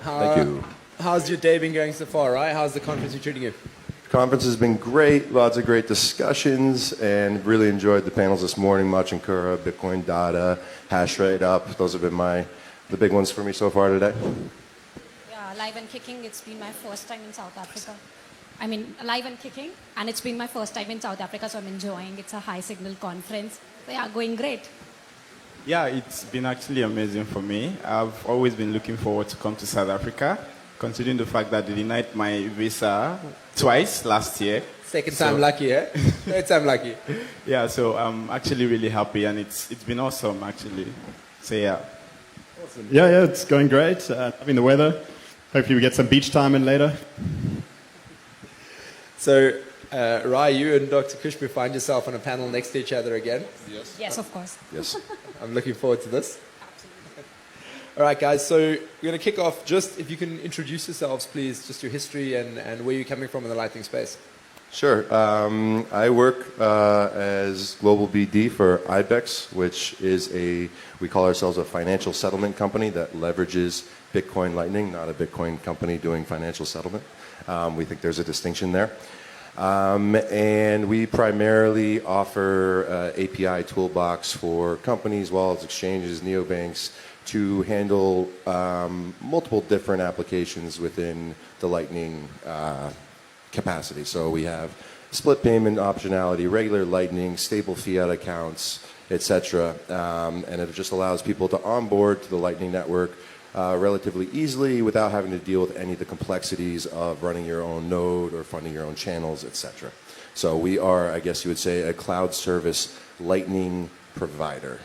Thank you. How's your day been going so far, right? How's the conference been treating you? Conference has been great, lots of great discussions, and really enjoyed the panels this morning. Machinkura, Bitcoin data, hash rate up. Those have been the big ones for me so far today. Yeah, live and kicking. It's been my first time in South Africa. I mean, live and kicking, and it's been my first time in South Africa, so I'm enjoying. It's a high signal conference. So yeah, going great. Yeah, it's been actually amazing for me. I've always been looking forward to come to South Africa, considering the fact that they denied my visa twice last year. Second time lucky, eh? Third time lucky. Yeah, so I'm actually really happy, and it's been awesome, actually. So yeah. Awesome. Yeah, it's going great. Loving the weather. Hopefully we get some beach time in later. So, Rai, you and Dr. Khushboo find yourself on a panel next to each other again. Yes. Yes, of course. Yes. I'm looking forward to this. Absolutely. All right, guys, so we're going to kick off. Just if you can introduce yourselves, please, just your history and where you're coming from in the Lightning space. Sure. I work as global BD for IBEX, which is we call ourselves a financial settlement company that leverages Bitcoin Lightning, not a Bitcoin company doing financial settlement. We think there's a distinction there. And we primarily offer API toolbox for companies, wallets, exchanges, neobanks to handle multiple different applications within the Lightning capacity. So we have split payment optionality, regular Lightning, stable fiat accounts, etc. And it just allows people to onboard to the Lightning network relatively easily without having to deal with any of the complexities of running your own node or funding your own channels, etc. So we are, I guess you would say, a cloud service Lightning provider.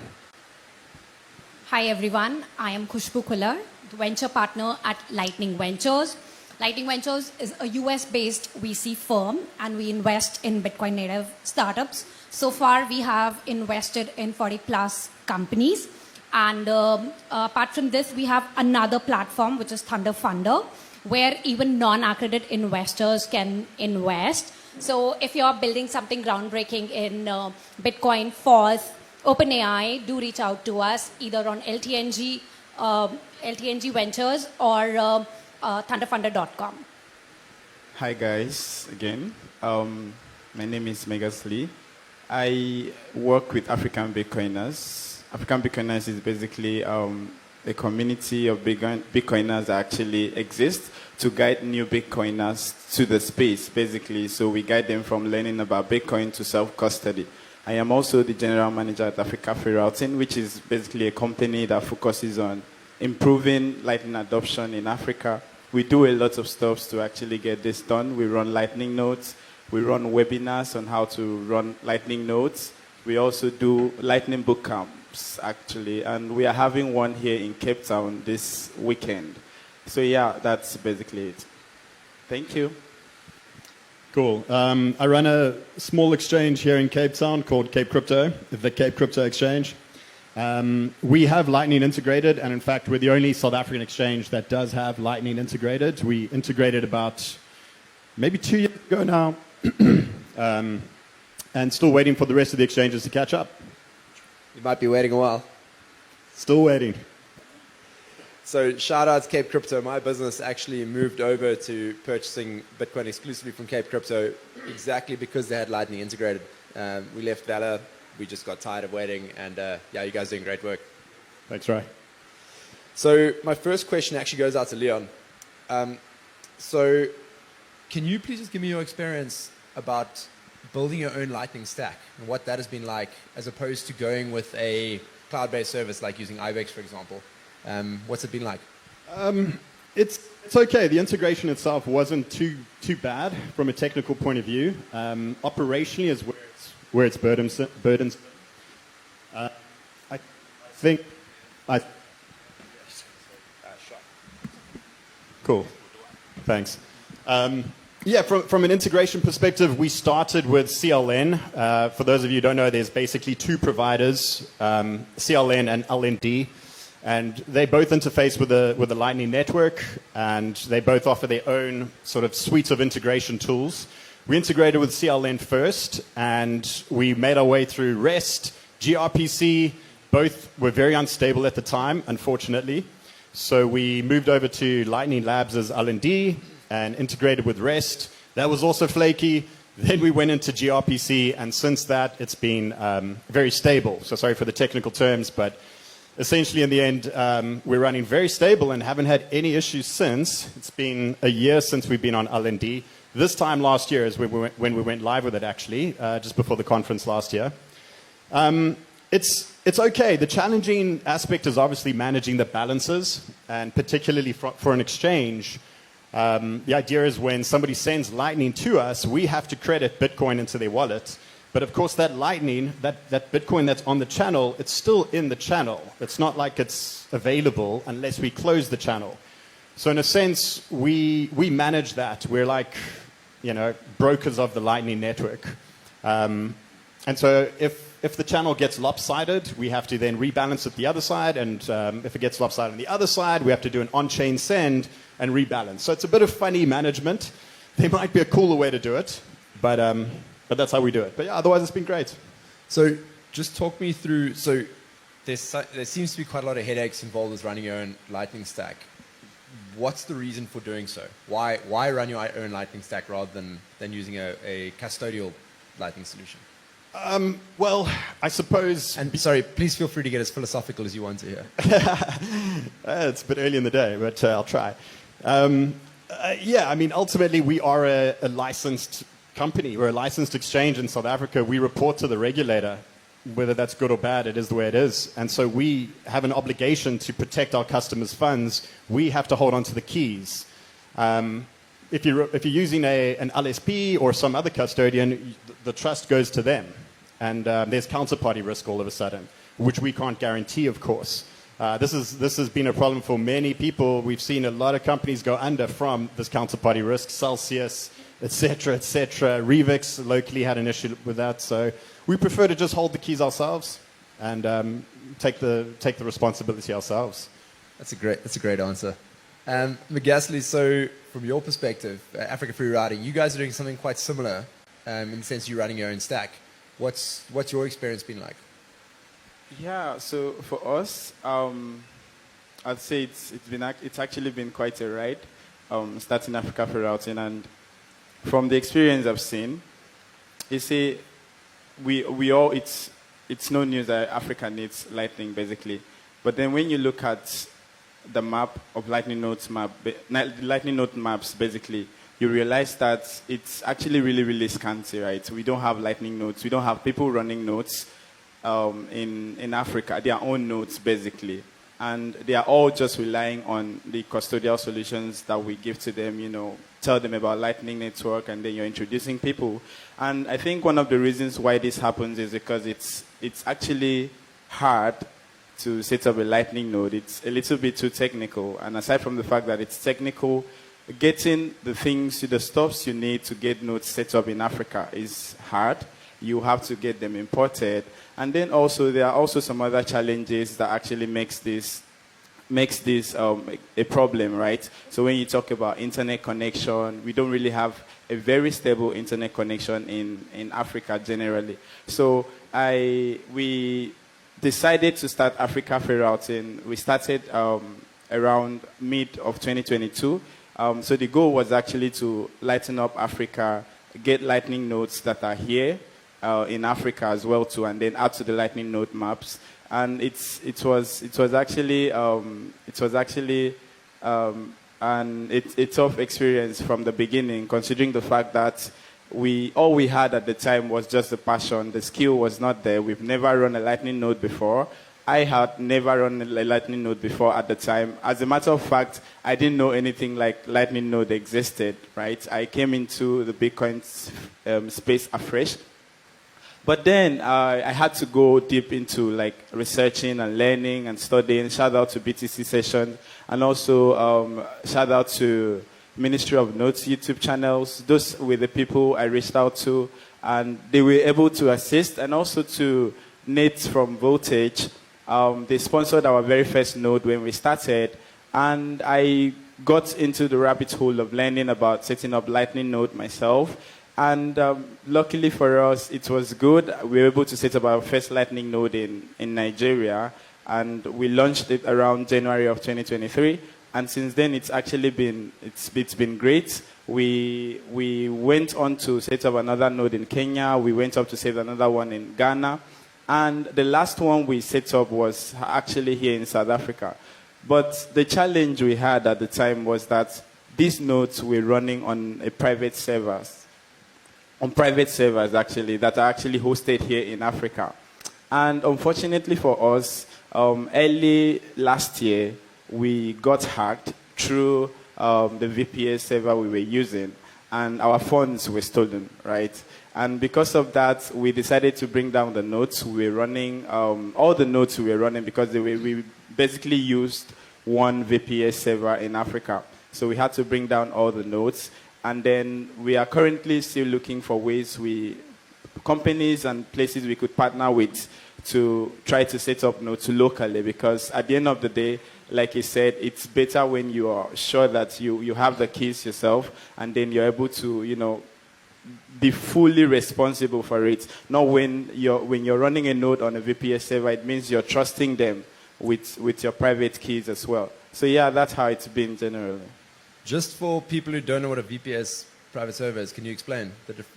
Hi, everyone. I am Khushboo Khullar, the venture partner at Lightning Ventures. Lightning Ventures is a US-based VC firm, and we invest in Bitcoin native startups. So far, we have invested in 40+ companies. And apart from this, we have another platform, which is Thunder Funder, where even non-accredited investors can invest. So if you're building something groundbreaking in Bitcoin, Forth, OpenAI, do reach out to us, either on LTNG Ventures or thunderfunder.com. Hi, guys, again. My name is Megasley. I work with African Bitcoiners. African Bitcoiners is basically a community of Bitcoiners that actually exist to guide new Bitcoiners to the space, basically. So we guide them from learning about Bitcoin to self-custody. I am also the general manager at Africa Free Routing, which is basically a company that focuses on improving Lightning adoption in Africa. We do a lot of stuff to actually get this done. We run Lightning nodes. We run webinars on how to run Lightning nodes. We also do Lightning bootcamps, actually, and we are having one here in Cape Town this weekend. So yeah, that's basically it. Thank you. Cool. I run a small exchange here in Cape Town called Cape Crypto, the Cape Crypto Exchange. We have Lightning integrated, and in fact, we're the only South African exchange that does have Lightning integrated. We integrated about maybe 2 years ago now, and still waiting for the rest of the exchanges to catch up. You might be waiting a while. Still waiting. So shout out to Cape Crypto. My business actually moved over to purchasing Bitcoin exclusively from Cape Crypto exactly because they had Lightning integrated. We left Valor. We just got tired of waiting. And yeah, you guys are doing great work. Thanks, Ray. So my first question actually goes out to Leon. So can you please just give me your experience about building your own Lightning stack and what that has been like as opposed to going with a cloud-based service like using IBEX, for example? What's it been like? It's okay. The integration itself wasn't too bad from a technical point of view. Operationally is where it's burdensome. I think. Cool. Thanks. Yeah, from an integration perspective, we started with CLN. For those of you who don't know, there's basically two providers, CLN and LND. And they both interface with the Lightning Network, and they both offer their own sort of suite of integration tools. We integrated with CLN first, and we made our way through REST, gRPC. Both were very unstable at the time, unfortunately. So we moved over to Lightning Labs as L&D and integrated with REST. That was also flaky. Then we went into gRPC, and since that, it's been very stable. So sorry for the technical terms, but essentially in the end, we're running very stable and haven't had any issues since. It's been a year since we've been on L&D. This time last year is when we went live with it, actually, just before the conference last year. It's okay. The challenging aspect is obviously managing the balances, and particularly for an exchange. The idea is when somebody sends Lightning to us, we have to credit Bitcoin into their wallet. But of course, that Lightning, that Bitcoin that's on the channel, it's still in the channel. It's not like it's available unless we close the channel. So in a sense, we manage that. We're like, brokers of the Lightning network. And so if the channel gets lopsided, we have to then rebalance it the other side. And if it gets lopsided on the other side, we have to do an on-chain send and rebalance. So it's a bit of funny management. There might be a cooler way to do it, but that's how we do it. But yeah, otherwise it's been great. So just talk me through, so there seems to be quite a lot of headaches involved with running your own Lightning stack. What's the reason for doing so? Why run your own Lightning stack rather than using a custodial Lightning solution? Well, I suppose... And sorry, please feel free to get as philosophical as you want to here. It's a bit early in the day, but I'll try. Ultimately we are a licensed company. We're a licensed exchange in South Africa. We report to the regulator. Whether that's good or bad, it is the way it is. And so we have an obligation to protect our customers' funds. We have to hold on to the keys. If you're using an LSP or some other custodian, the trust goes to them. And there's counterparty risk all of a sudden, which we can't guarantee, of course. This has been a problem for many people. We've seen a lot of companies go under from this counterparty risk. Celsius, et cetera, et cetera. Revix locally had an issue with that. So we prefer to just hold the keys ourselves and take the responsibility ourselves. That's a great answer. Megasley, so from your perspective, Africa Free Routing, you guys are doing something quite similar in the sense you're running your own stack. What's your experience been like? Yeah, so for us, I'd say it's actually been quite a ride, starting Africa Free Routing, and from the experience I've seen, you see, we all it's no news that Africa needs Lightning basically, but then when you look at the map of Lightning Node maps basically, you realize that it's actually really, really scanty, right? We don't have Lightning nodes. We don't have people running nodes in Africa, their own nodes basically. And they are all just relying on the custodial solutions that we give to them, tell them about Lightning Network, and then you're introducing people. And I think one of the reasons why this happens is because it's actually hard to set up a Lightning node. It's a little bit too technical. And aside from the fact that it's technical, getting the stuffs you need to get nodes set up in Africa is hard. You have to get them imported. And then also, there are also some other challenges that actually makes this a problem, right? So when you talk about internet connection, we don't really have a very stable internet connection in Africa generally. So we decided to start Africa Free Routing. We started around mid of 2022. So the goal was actually to lighten up Africa, get Lightning nodes that are here in Africa as well too, and then add to the Lightning node maps. And it was actually a tough experience from the beginning, considering the fact that all we had at the time was just the passion. The skill was not there. We've never run a Lightning node before. I had never run a Lightning node before at the time. As a matter of fact, I didn't know anything like Lightning node existed, right? I came into the Bitcoin space afresh. But then I had to go deep into like researching and learning and studying. Shout out to BTC Session, and also shout out to Ministry of Notes YouTube channels. Those were the people I reached out to, and they were able to assist, and also to Nate from Voltage. They sponsored our very first node when we started, and I got into the rabbit hole of learning about setting up Lightning node myself. And luckily for us, it was good. We were able to set up our first Lightning node in Nigeria. and we launched it around January of 2023. And since then, it's actually been great. We went on to set up another node in Kenya. We went up to set another one in Ghana, and the last one we set up was actually here in South Africa. But the challenge we had at the time was that these nodes were running on private servers actually that are actually hosted here in Africa. And unfortunately for us, early last year, we got hacked through the VPS server we were using, and our funds were stolen, right? And because of that, we decided to bring down the nodes we were running, all the nodes we were running, because we basically used one VPS server in Africa. So we had to bring down all the nodes. And then we are currently still looking for ways companies and places we could partner with to try to set up nodes locally, because at the end of the day, like you said, it's better when you are sure that you have the keys yourself, and then you're able to, be fully responsible for it. Not when you're running a node on a VPS server, it means you're trusting them with your private keys as well. So yeah, that's how it's been generally. Just for people who don't know what a VPS private server is, can you explain the difference?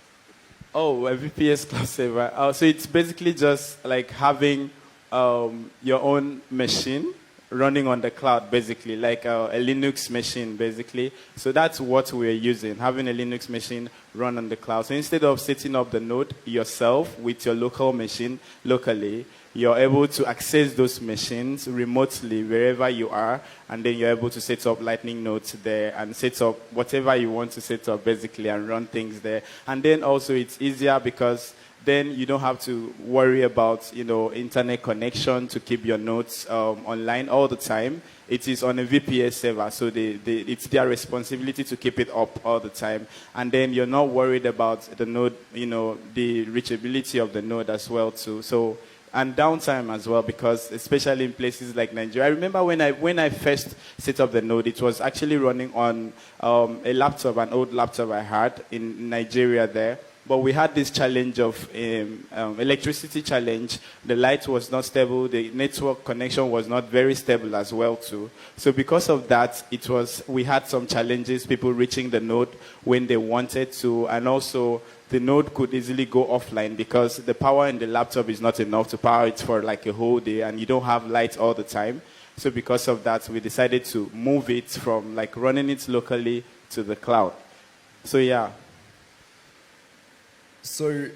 Oh, a VPS cloud server. So it's basically just like having your own machine running on the cloud, basically, like a Linux machine, basically. So that's what we're using, having a Linux machine run on the cloud. So instead of setting up the node yourself with your local machine locally, you're able to access those machines remotely wherever you are, and then you're able to set up Lightning nodes there and set up whatever you want to set up, basically, and run things there. And then also it's easier because then you don't have to worry about, internet connection to keep your nodes online all the time. It is on a VPS server, so it's their responsibility to keep it up all the time. And then you're not worried about the node, the reachability of the node as well too. So, and downtime as well, because especially in places like Nigeria. I remember when I first set up the node, it was actually running on a laptop, an old laptop I had in Nigeria there. But we had this challenge of electricity challenge. The light was not stable. The network connection was not very stable as well too. So because of that, we had some challenges, people reaching the node when they wanted to, and also the node could easily go offline because the power in the laptop is not enough to power it for like a whole day, and you don't have light all the time. So because of that, we decided to move it from like running it locally to the cloud. So yeah. So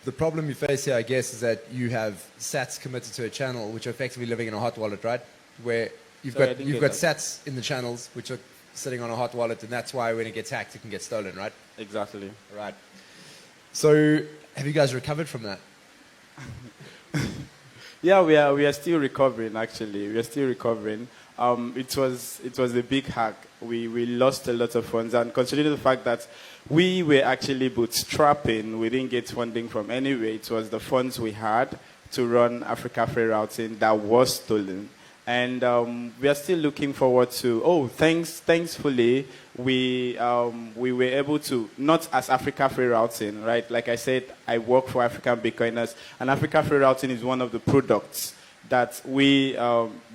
the problem you face here, I guess, is that you have sats committed to a channel, which are effectively living in a hot wallet, right? Where you've got sats in the channels, which are sitting on a hot wallet, and that's why when it gets hacked, it can get stolen, right? Exactly. Right. So have you guys recovered from that? Yeah, we are still recovering. Actually, we are still recovering. It was a big hack. We lost a lot of funds, and considering the fact that we were actually bootstrapping, we didn't get funding from anywhere. It was the funds we had to run Africa Free Routing that was stolen. And we are still looking forward to, thankfully, we were able to, not as Africa Free Routing, right? Like I said, I work for African Bitcoiners, and Africa Free Routing is one of the products that we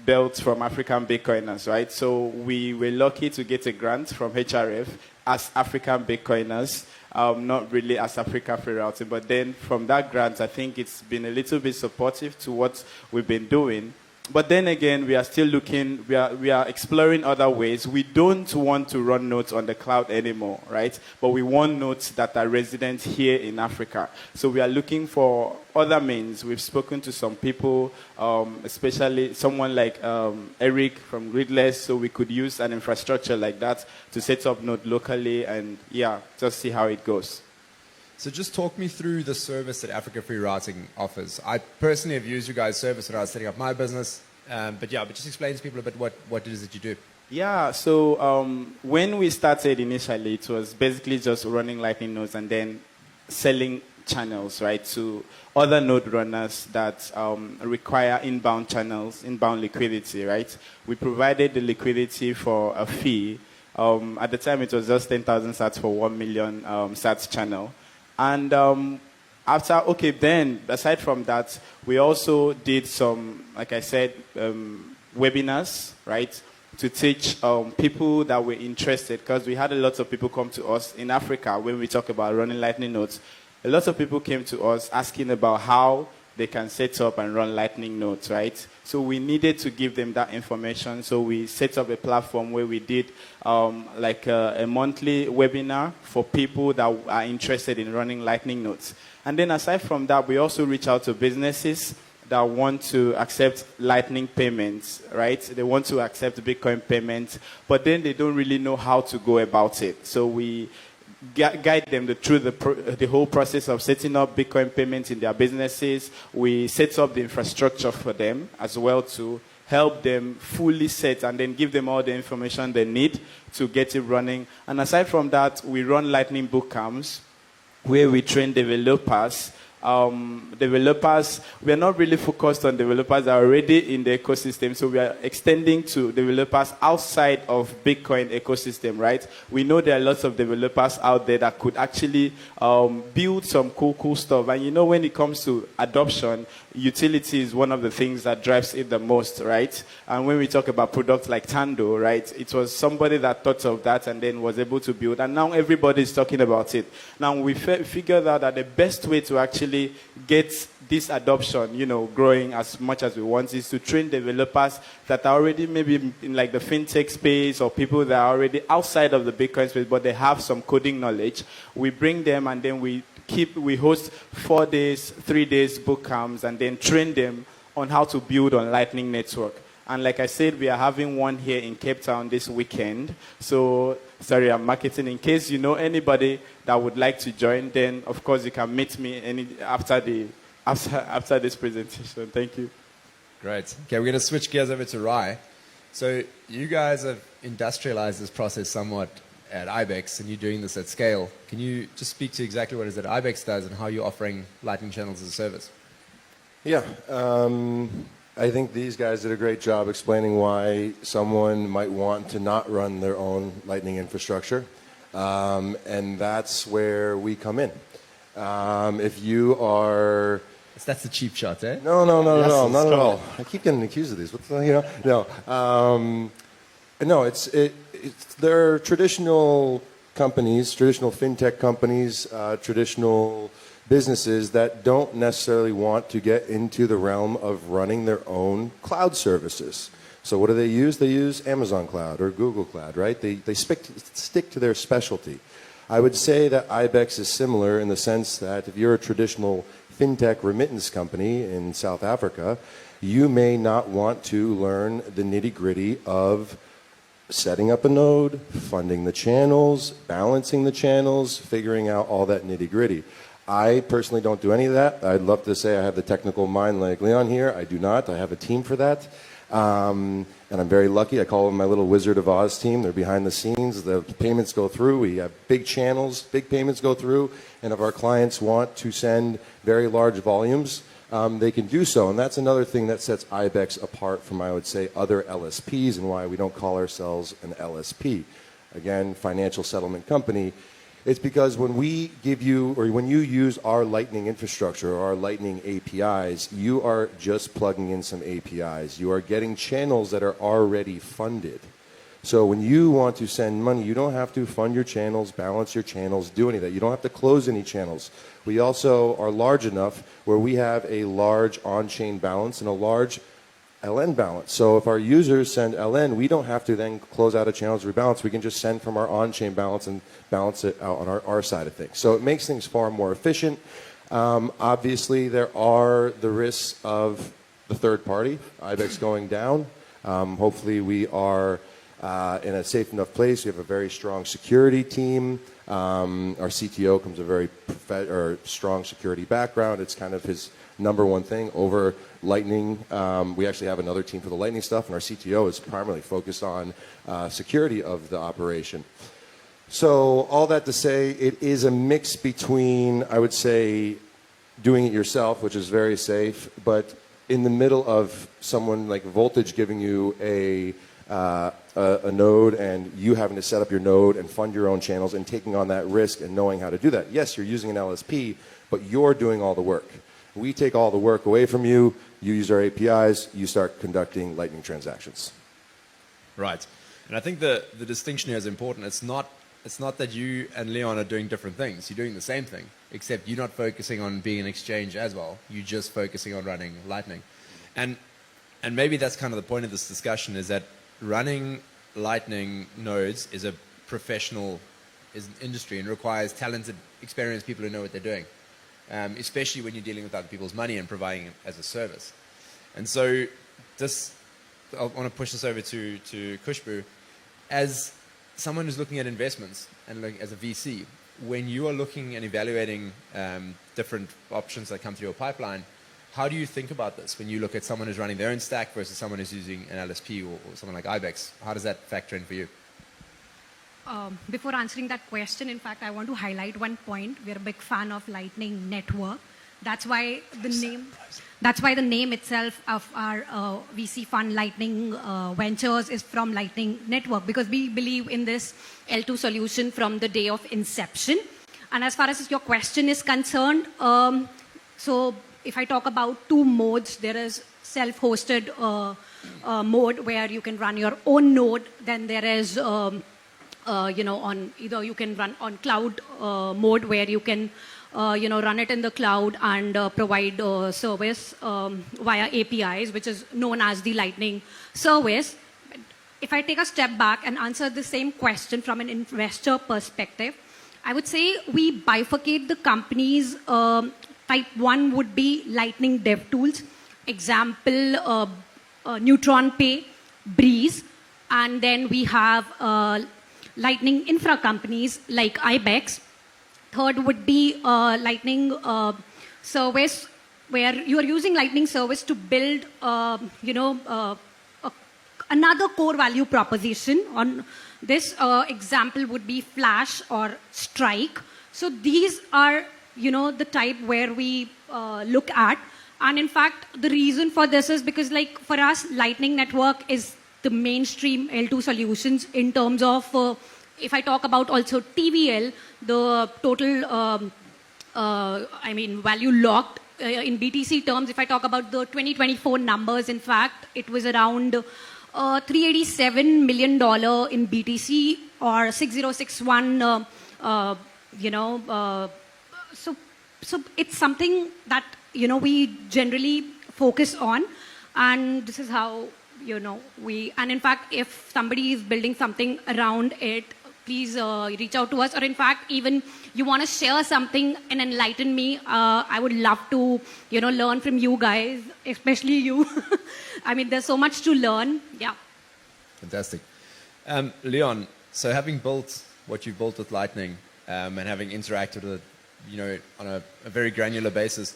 built from African Bitcoiners, right? So we were lucky to get a grant from HRF as African Bitcoiners, not really as Africa Free Routing. But then from that grant, I think it's been a little bit supportive to what we've been doing. But then again, we are still looking, we are exploring other ways. We don't want to run nodes on the cloud anymore, right? But we want nodes that are resident here in Africa. So we are looking for other means. We've spoken to some people, especially someone like Eric from Gridless, so we could use an infrastructure like that to set up node locally and, just see how it goes. So just talk me through the service that Africa Free Routing offers. I personally have used you guys' service when I was setting up my business. But just explain to people a bit what it is that you do. Yeah, so when we started initially, it was basically just running Lightning nodes and then selling channels, right, to other node runners that require inbound channels, inbound liquidity, right? We provided the liquidity for a fee. At the time, it was just 10,000 sats for 1 million sats channel. And Then aside from that, we also did some, like I said, webinars, right, to teach people that were interested, because we had a lot of people come to us in Africa when we talk about running Lightning nodes. A lot of people came to us asking about how they can set up and run Lightning nodes, right? So we needed to give them that information. So we set up a platform where we did like a monthly webinar for people that are interested in running Lightning nodes. And then aside from that, we also reach out to businesses that want to accept Lightning payments, right? They want to accept Bitcoin payments, but then they don't really know how to go about it. So we guide them through the whole process of setting up Bitcoin payments in their businesses. We set up the infrastructure for them as well to help them fully set and then give them all the information they need to get it running. And aside from that, we run Lightning boot camps where we train developers. We are not really focused on developers that are already in the ecosystem, so we are extending to developers outside of Bitcoin ecosystem, right? We know there are lots of developers out there that could actually build some cool stuff. And you know, when it comes to adoption, utility is one of the things that drives it the most, right? And when we talk about products like Tando, right, it was somebody that thought of that and then was able to build, and now everybody is talking about it. Now we figured out that the best way to actually get this adoption, you know, growing as much as we want is to train developers that are already maybe in like the fintech space, or people that are already outside of the Bitcoin space, but they have some coding knowledge. We bring them and then we host 4 days, 3 days boot camps and then train them on how to build on Lightning Network. And like I said, we are having one here in Cape Town this weekend. So, sorry, I'm marketing. In case you know anybody that would like to join, then of course you can meet me after this presentation. Thank you. Great. Okay, we're going to switch gears over to Rai. So you guys have industrialized this process somewhat at Ibex, and you're doing this at scale. Can you just speak to exactly what it is that Ibex does and how you're offering Lightning channels as a service? Yeah. I think these guys did a great job explaining why someone might want to not run their own Lightning infrastructure. And that's where we come in. If you are... That's the cheap shot, eh? No, not at all. I keep getting accused of these. What's the, no. There are traditional companies, traditional fintech companies, traditional businesses that don't necessarily want to get into the realm of running their own cloud services. So what do they use? They use Amazon Cloud or Google Cloud, right? They stick to their specialty. I would say that Ibex is similar in the sense that if you're a traditional fintech remittance company in South Africa, you may not want to learn the nitty-gritty of setting up a node, funding the channels, balancing the channels, figuring out all that nitty-gritty. I personally don't do any of that. I'd love to say I have the technical mind like Leon here. I do not. I have a team for that. And I'm very lucky. I call them my little Wizard of Oz team. They're behind the scenes. The payments go through. We have big channels, big payments go through. And if our clients want to send very large volumes, they can do so. And that's another thing that sets Ibex apart from, I would say, other LSPs and why we don't call ourselves an LSP. Again, financial settlement company. It's because when we give you, or when you use our Lightning infrastructure or our Lightning APIs, you are just plugging in some APIs. You are getting channels that are already funded. So when you want to send money, you don't have to fund your channels, balance your channels, do any of that. You don't have to close any channels. We also are large enough where we have a large on-chain balance and a large LN balance. So if our users send LN, we don't have to then close out a channel to rebalance. We can just send from our on-chain balance and balance it out on our side of things. So it makes things far more efficient. Obviously, there are the risks of the third party, Ibex going down. Hopefully, we are in a safe enough place. We have a very strong security team. Our CTO comes a very strong security background. It's kind of his number one thing over Lightning. We actually have another team for the Lightning stuff, and our CTO is primarily focused on security of the operation. So all that to say, it is a mix between, I would say, doing it yourself, which is very safe, but in the middle of someone like Voltage giving you a a node and you having to set up your node and fund your own channels and taking on that risk and knowing how to do that. Yes, you're using an LSP, but you're doing all the work. We take all the work away from you. You use our APIs. You start conducting Lightning transactions. Right. And I think the distinction here is important. It's not that you and Leon are doing different things. You're doing the same thing, except you're not focusing on being an exchange as well. You're just focusing on running Lightning. And maybe that's kind of the point of this discussion, is that running Lightning nodes is a professional industry and requires talented, experienced people who know what they're doing, especially when you're dealing with other people's money and providing it as a service. And so I want to push this over to Khushboo. As someone who's looking at investments and as a VC, when you are looking and evaluating different options that come through your pipeline, how do you think about this when you look at someone who's running their own stack versus someone who's using an LSP or someone like IBEX? How does that factor in for you? Before answering that question, in fact, I want to highlight one point. We're a big fan of Lightning Network. That's why the name itself of our VC fund, Lightning Ventures, is from Lightning Network, because we believe in this L2 solution from the day of inception. And as far as your question is concerned, so if I talk about two modes, there is self-hosted mode where you can run your own node. Then there is, on either you can run on cloud mode where you can, run it in the cloud and provide service via APIs, which is known as the Lightning service. If I take a step back and answer the same question from an investor perspective, I would say we bifurcate the companies. Type 1 would be Lightning Dev Tools, example, Neutron Pay, Breeze, and then we have Lightning Infra companies like IBEX. Third would be Lightning Service, where you are using Lightning Service to build, another core value proposition. On this example would be Flash or Strike. So these are the type where we look at. And in fact, the reason for this is because, like, for us, Lightning Network is the mainstream L2 solutions in terms of, if I talk about also TVL, the total, value locked in BTC terms, if I talk about the 2024 numbers, in fact, it was around $387 million in BTC or 6061, So it's something that, we generally focus on, and this is how, and in fact, if somebody is building something around it, please reach out to us, or in fact, even you want to share something and enlighten me, I would love to, learn from you guys, especially you. I mean, there's so much to learn. Yeah. Fantastic. Leon, so having built what you've built with Lightning and having interacted with it, on a very granular basis,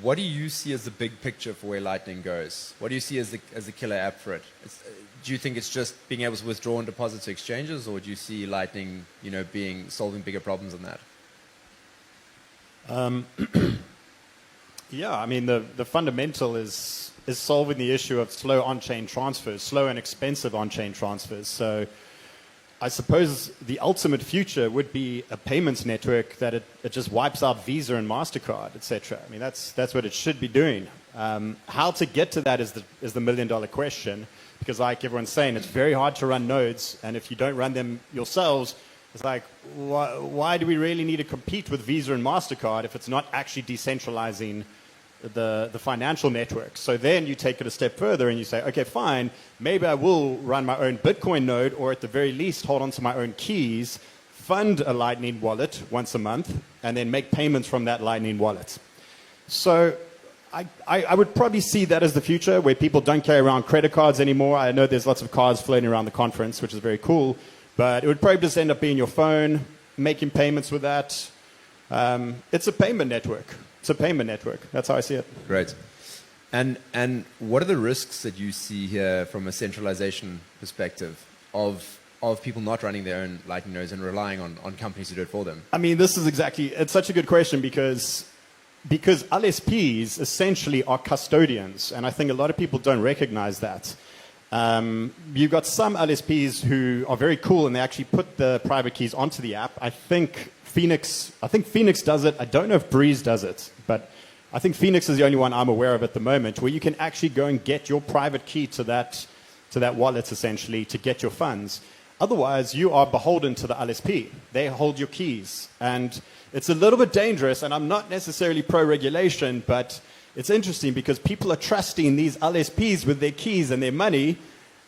what do you see as the big picture for where Lightning goes? What do you see as the killer app for it? Do you think it's just being able to withdraw and deposit to exchanges, or do you see Lightning, solving bigger problems than that? Yeah, I mean, the fundamental is solving the issue of slow on-chain transfers, slow and expensive on-chain transfers. So I suppose the ultimate future would be a payments network that it just wipes out Visa and MasterCard, etc. I mean, that's what it should be doing. How to get to that is the million-dollar question, because like everyone's saying, it's very hard to run nodes, and if you don't run them yourselves, it's like, why do we really need to compete with Visa and MasterCard if it's not actually decentralizing the financial network? So then you take it a step further and you say, okay, fine, maybe I will run my own Bitcoin node, or at the very least hold on to my own keys, fund a Lightning wallet once a month, and then make payments from that Lightning wallet. So I would probably see that as the future, where people don't carry around credit cards anymore. I know there's lots of cards floating around the conference, which is very cool, but it would probably just end up being your phone, making payments with that. It's a payment network. It's a payment network. That's how I see it. Great. And what are the risks that you see here from a centralization perspective of people not running their own Lightning nodes and relying on companies to do it for them? I mean, it's such a good question because LSPs essentially are custodians, and I think a lot of people don't recognize that. You've got some LSPs who are very cool and they actually put the private keys onto the app. I think Phoenix does it. I don't know if Breeze does it, but I think Phoenix is the only one I'm aware of at the moment where you can actually go and get your private key to that wallet essentially to get your funds. Otherwise, you are beholden to the LSP. They hold your keys. And it's a little bit dangerous, and I'm not necessarily pro-regulation, but it's interesting because people are trusting these LSPs with their keys and their money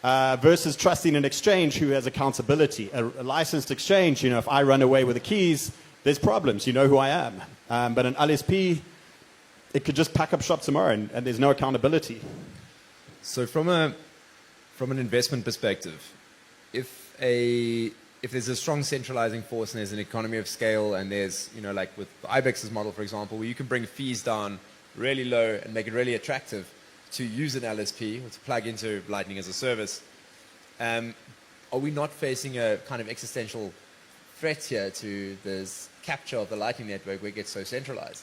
versus trusting an exchange who has accountability. A licensed exchange, you know, if I run away with the keys, there's problems. You know who I am. But an LSP, it could just pack up shop tomorrow, and there's no accountability. So from an investment perspective, if there's a strong centralizing force and there's an economy of scale and there's, you know, like with IBEX's model, for example, where you can bring fees down really low and make it really attractive to use an LSP or to plug into Lightning as a service, are we not facing a kind of existential threat here to this capture of the Lightning network where it gets so centralized?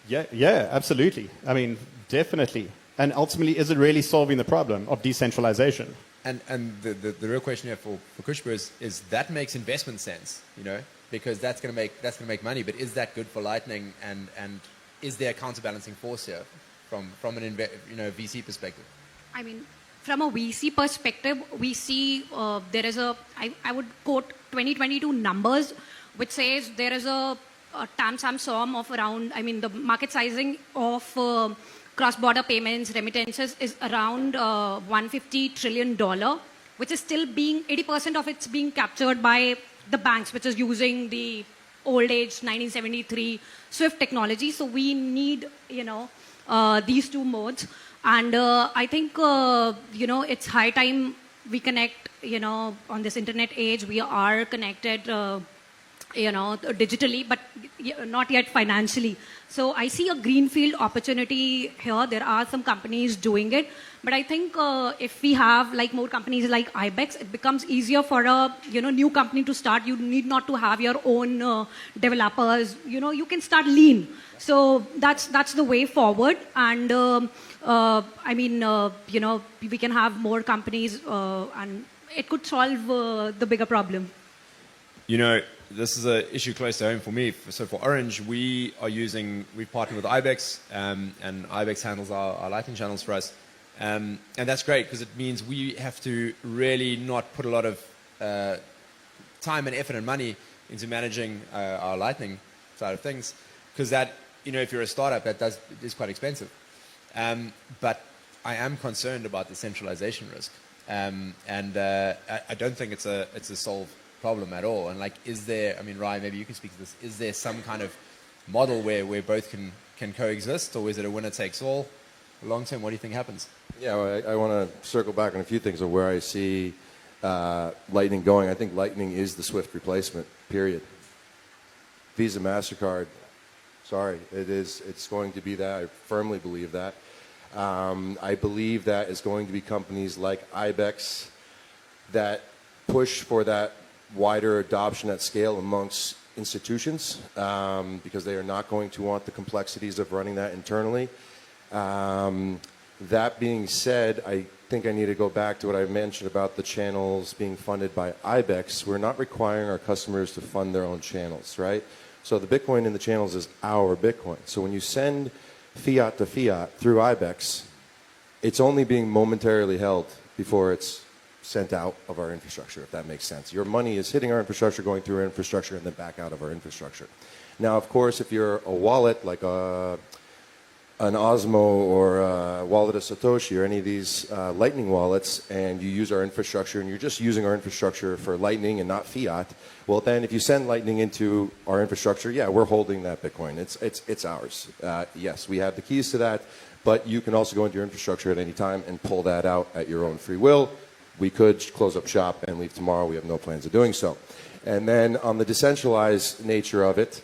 Yeah, absolutely. I mean, definitely. And ultimately, is it really solving the problem of decentralization? And the real question here for Khushboo is that makes investment sense, you know, because that's going to make money. But is that good for Lightning? And is there a counterbalancing force here from an VC perspective? I mean, from a VC perspective, we see there is I would quote 2022 numbers, which says there is a TAM sum of around, I mean, the market sizing of cross-border payments, remittances is around $150 trillion, which is still 80% of it's being captured by the banks, which is using the old age 1973 SWIFT technology. So we need, these two modes. And I think, it's high time we connect, on this internet age, we are connected, digitally, but not yet financially. So I see a greenfield opportunity here. There are some companies doing it. But I think if we have more companies like IBEX, it becomes easier for a new company to start. You need not to have your own developers. You can start lean. So that's the way forward. And we can have more companies and it could solve the bigger problem. This is an issue close to home for me. So for Orange, we've partnered with IBEX, and IBEX handles our Lightning channels for us. And that's great because it means we have to really not put a lot of time and effort and money into managing our Lightning side of things. Because that, if you're a startup, it is quite expensive. But I am concerned about the centralization risk. And I don't think it's a solved problem at all. And is there, Ryan, maybe you can speak to this, is there some kind of model where both can coexist, or is it a winner takes all? Long term, what do you think happens? Yeah, well, I want to circle back on a few things of where I see Lightning going. I think Lightning is the SWIFT replacement, period. Visa, MasterCard, sorry, it's going to be that. I firmly believe that. I believe that it's going to be companies like IBEX that push for that wider adoption at scale amongst institutions because they are not going to want the complexities of running that internally. That being said, I think I need to go back to what I mentioned about the channels being funded by IBEX. We're not requiring our customers to fund their own channels, right? So the Bitcoin in the channels is our Bitcoin. So when you send fiat to fiat through IBEX, it's only being momentarily held before it's sent out of our infrastructure, if that makes sense. Your money is hitting our infrastructure, going through our infrastructure, and then back out of our infrastructure. Now, of course, if you're a wallet like an Osmo or a Wallet of Satoshi or any of these Lightning wallets, and you use our infrastructure and you're just using our infrastructure for Lightning and not fiat, well, then if you send Lightning into our infrastructure, yeah, we're holding that Bitcoin. It's ours. Yes, we have the keys to that, but you can also go into your infrastructure at any time and pull that out at your own free will. We could close up shop and leave tomorrow. We have no plans of doing so. And then on the decentralized nature of it,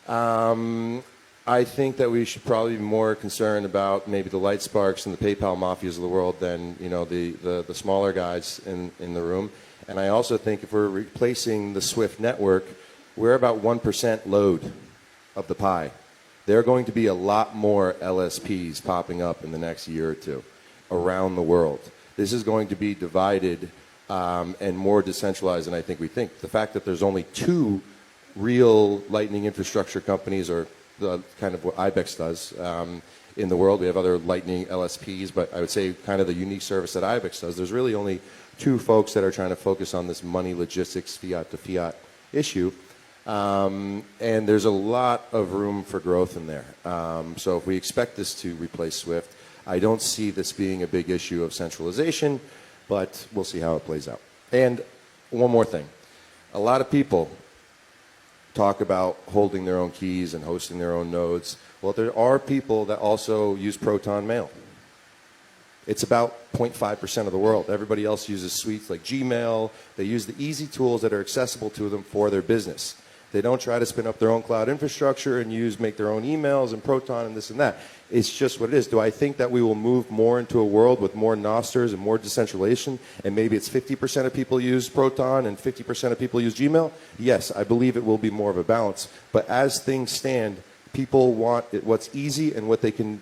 I think that we should probably be more concerned about maybe the Light Sparks and the PayPal mafias of the world than the smaller guys in the room. And I also think if we're replacing the SWIFT network, we're about 1% load of the pie. There are going to be a lot more LSPs popping up in the next year or two around the world. This is going to be divided and more decentralized than I think we think. The fact that there's only 2 real Lightning infrastructure companies, or the kind of what IBEX does in the world. We have other Lightning LSPs, but I would say kind of the unique service that IBEX does. There's really only 2 folks that are trying to focus on this money logistics, fiat to fiat issue. And there's a lot of room for growth in there. So if we expect this to replace SWIFT, I don't see this being a big issue of centralization, but we'll see how it plays out. And one more thing. A lot of people talk about holding their own keys and hosting their own nodes. Well, there are people that also use Proton Mail. It's about 0.5% of the world. Everybody else uses suites like Gmail. They use the easy tools that are accessible to them for their business. They don't try to spin up their own cloud infrastructure and make their own emails and Proton and this and that. It's just what it is. Do I think that we will move more into a world with more Nosters and more decentralization, and maybe it's 50% of people use Proton and 50% of people use Gmail? Yes, I believe it will be more of a balance. But as things stand, people want what's easy and what they can,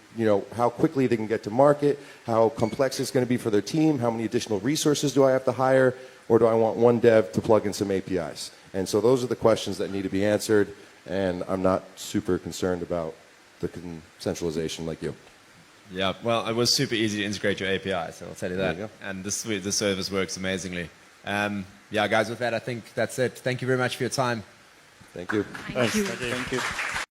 how quickly they can get to market, how complex it's going to be for their team, how many additional resources do I have to hire, or do I want one dev to plug in some APIs? And so those are the questions that need to be answered, and I'm not super concerned about the centralization like you. Yeah, well, it was super easy to integrate your API, so I'll tell you that. There you go. And the service works amazingly. Yeah, guys, with that, I think that's it. Thank you very much for your time. Thank you. Thank you. Thank you.